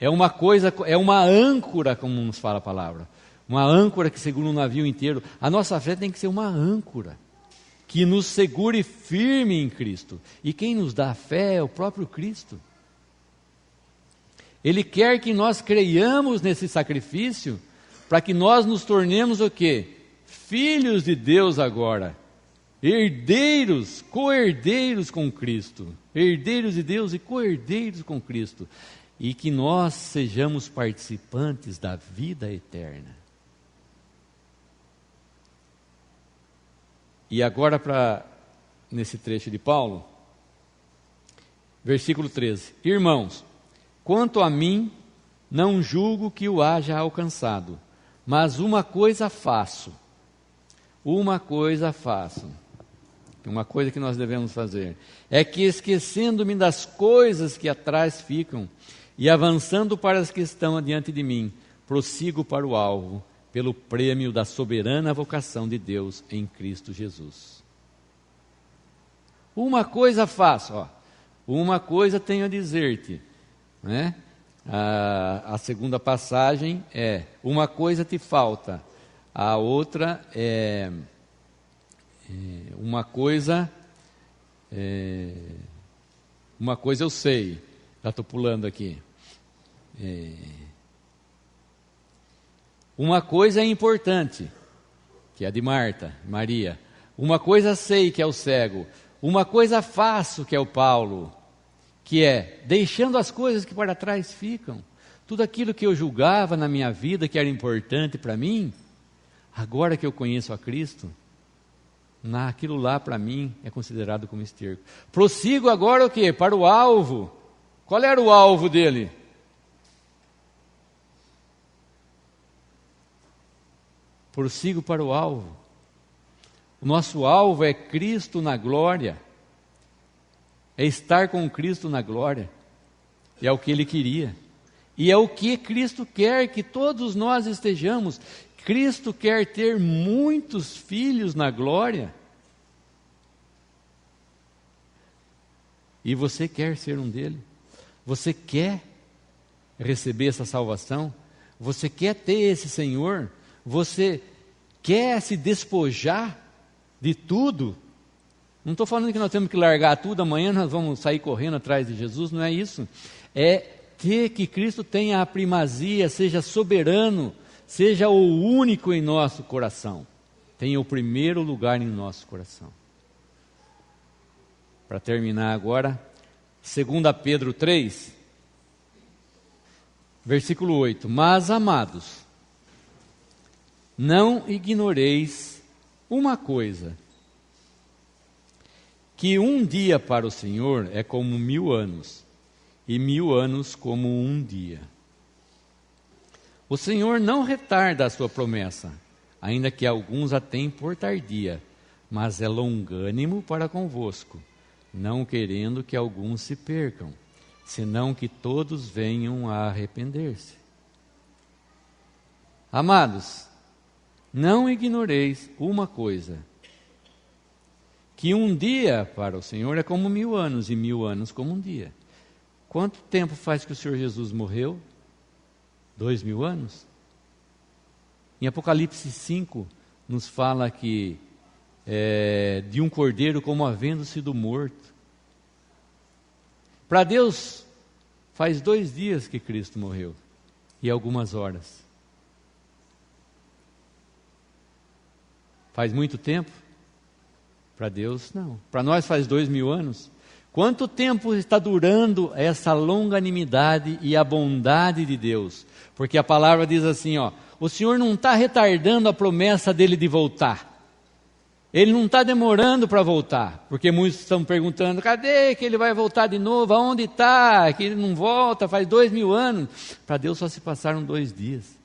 É uma âncora, como nos fala a palavra. Uma âncora que segura um navio inteiro. A nossa fé tem que ser uma âncora que nos segure firme em Cristo. E quem nos dá a fé é o próprio Cristo. Ele quer que nós creiamos nesse sacrifício para que nós nos tornemos o quê? Filhos de Deus agora. Herdeiros, co-herdeiros com Cristo. Herdeiros de Deus e co-herdeiros com Cristo. E que nós sejamos participantes da vida eterna. E agora, nesse trecho de Paulo, versículo 13. Irmãos, quanto a mim, não julgo que o haja alcançado, mas uma coisa faço, uma coisa faço. Uma coisa que nós devemos fazer é que, esquecendo-me das coisas que atrás ficam e avançando para as que estão adiante de mim, prossigo para o alvo, pelo prêmio da soberana vocação de Deus em Cristo Jesus. Uma coisa faço, uma coisa tenho a dizer-te, né? A segunda passagem é: uma coisa te falta, a outra é uma coisa eu sei. Já estou pulando aqui. Uma coisa é importante, que é a de Maria. Uma coisa sei, que é o cego. Uma coisa faço, que é o Paulo, que é deixando as coisas que para trás ficam. Tudo aquilo que eu julgava na minha vida que era importante para mim, agora que eu conheço a Cristo, aquilo lá para mim é considerado como esterco. Prossigo agora o quê? Para o alvo. Qual era o alvo dele? Prossigo para o alvo. O nosso alvo é Cristo na glória. É estar com Cristo na glória. E é o que Ele queria. E é o que Cristo quer que todos nós estejamos. Cristo quer ter muitos filhos na glória. E você quer ser um dele? Você quer receber essa salvação? Você quer ter esse Senhor? Você quer se despojar de tudo? Não estou falando que nós temos que largar tudo, amanhã nós vamos sair correndo atrás de Jesus, não é isso. É ter que Cristo tenha a primazia, seja soberano, seja o único em nosso coração, tenha o primeiro lugar em nosso coração. Para terminar agora, 2 Pedro 3, versículo 8. Mas, amados, não ignoreis uma coisa, que um dia para o Senhor é como 1000 anos, e 1000 anos como um dia. O Senhor não retarda a sua promessa, ainda que alguns a tenham por tardia, mas é longânimo para convosco, não querendo que alguns se percam, senão que todos venham a arrepender-se. Amados, não ignoreis uma coisa, que um dia para o Senhor é como 1000 anos, e 1000 anos como um dia. Quanto tempo faz que o Senhor Jesus morreu? 2000 anos? Em Apocalipse 5, nos fala que de um cordeiro como havendo sido morto. Para Deus, faz 2 dias que Cristo morreu, e algumas horas. Faz muito tempo? Para Deus, não. Para nós faz 2000 anos. Quanto tempo está durando essa longanimidade e a bondade de Deus? Porque a palavra diz assim, o Senhor não está retardando a promessa dele de voltar. Ele não está demorando para voltar, porque muitos estão perguntando, cadê que ele vai voltar de novo? Aonde está? Que ele não volta, faz 2000 anos. Para Deus só se passaram 2 dias.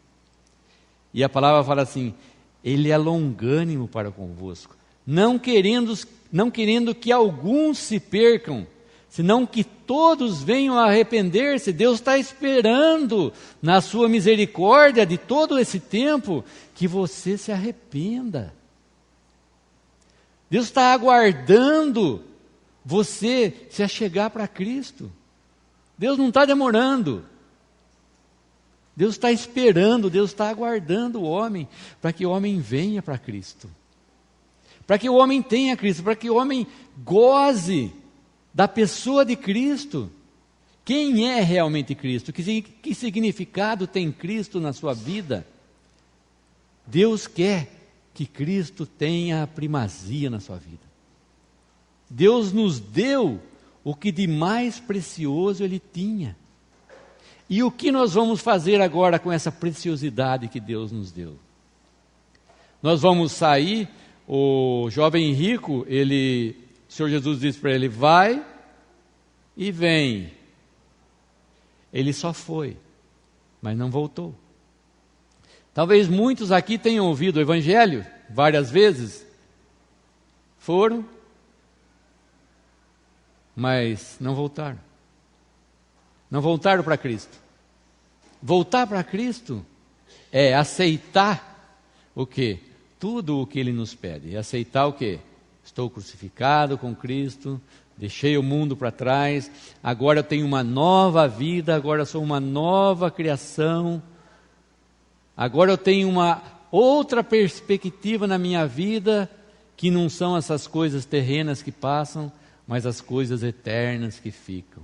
E a palavra fala assim, Ele é longânimo para convosco, não querendo que alguns se percam, senão que todos venham a arrepender-se. Deus está esperando, na sua misericórdia de todo esse tempo, que você se arrependa. Deus está aguardando você se achegar para Cristo. Deus não está demorando. Deus está esperando, Deus está aguardando o homem, para que o homem venha para Cristo. Para que o homem tenha Cristo, para que o homem goze da pessoa de Cristo. Quem é realmente Cristo? Que significado tem Cristo na sua vida? Deus quer que Cristo tenha a primazia na sua vida. Deus nos deu o que de mais precioso Ele tinha. E o que nós vamos fazer agora com essa preciosidade que Deus nos deu? Nós vamos sair, o jovem rico, o Senhor Jesus disse para ele, vai e vem. Ele só foi, mas não voltou. Talvez muitos aqui tenham ouvido o Evangelho, várias vezes? Foram, mas não voltaram. Não voltaram para Cristo. Voltar para Cristo é aceitar o quê? Tudo o que Ele nos pede. É aceitar o quê? Estou crucificado com Cristo, deixei o mundo para trás, agora eu tenho uma nova vida, agora eu sou uma nova criação, agora eu tenho uma outra perspectiva na minha vida, que não são essas coisas terrenas que passam, mas as coisas eternas que ficam.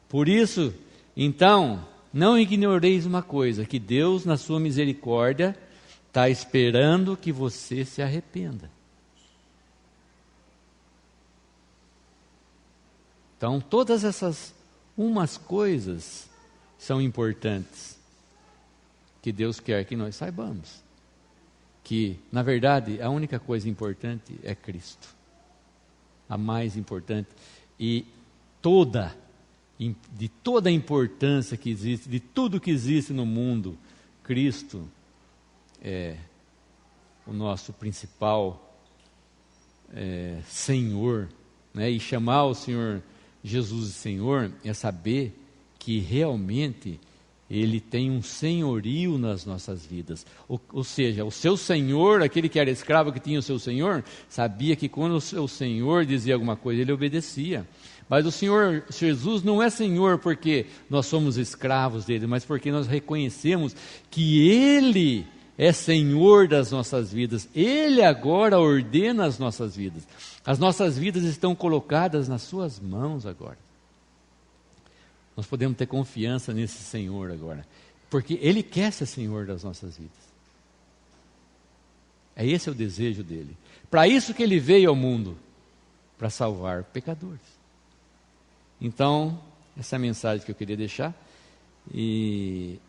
Por isso, então, não ignoreis uma coisa, que Deus, na sua misericórdia, está esperando que você se arrependa. Então, todas essas umas coisas são importantes, que Deus quer que nós saibamos. Que, na verdade, a única coisa importante é Cristo. A mais importante. E de toda a importância que existe, de tudo que existe no mundo, Cristo é o nosso principal Senhor, né? E chamar o Senhor Jesus de Senhor é saber que realmente Ele tem um senhorio nas nossas vidas. Ou seja, o seu Senhor, aquele que era escravo que tinha o seu Senhor, sabia que quando o seu Senhor dizia alguma coisa, ele obedecia. Mas o Senhor Jesus não é Senhor porque nós somos escravos dele, mas porque nós reconhecemos que Ele é Senhor das nossas vidas. Ele agora ordena as nossas vidas. As nossas vidas estão colocadas nas suas mãos agora. Nós podemos ter confiança nesse Senhor agora, porque Ele quer ser Senhor das nossas vidas. Esse é o desejo dEle. Para isso que Ele veio ao mundo, para salvar pecadores. Então, essa é a mensagem que eu queria deixar. E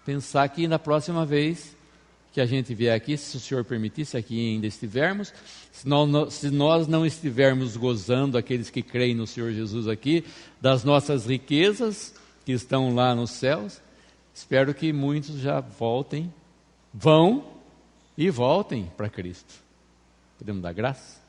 pensar que na próxima vez que a gente vier aqui, se o Senhor permitir, se aqui ainda estivermos, se nós não estivermos gozando, aqueles que creem no Senhor Jesus aqui, das nossas riquezas que estão lá nos céus, espero que muitos já vão e voltem para Cristo. Podemos dar graça?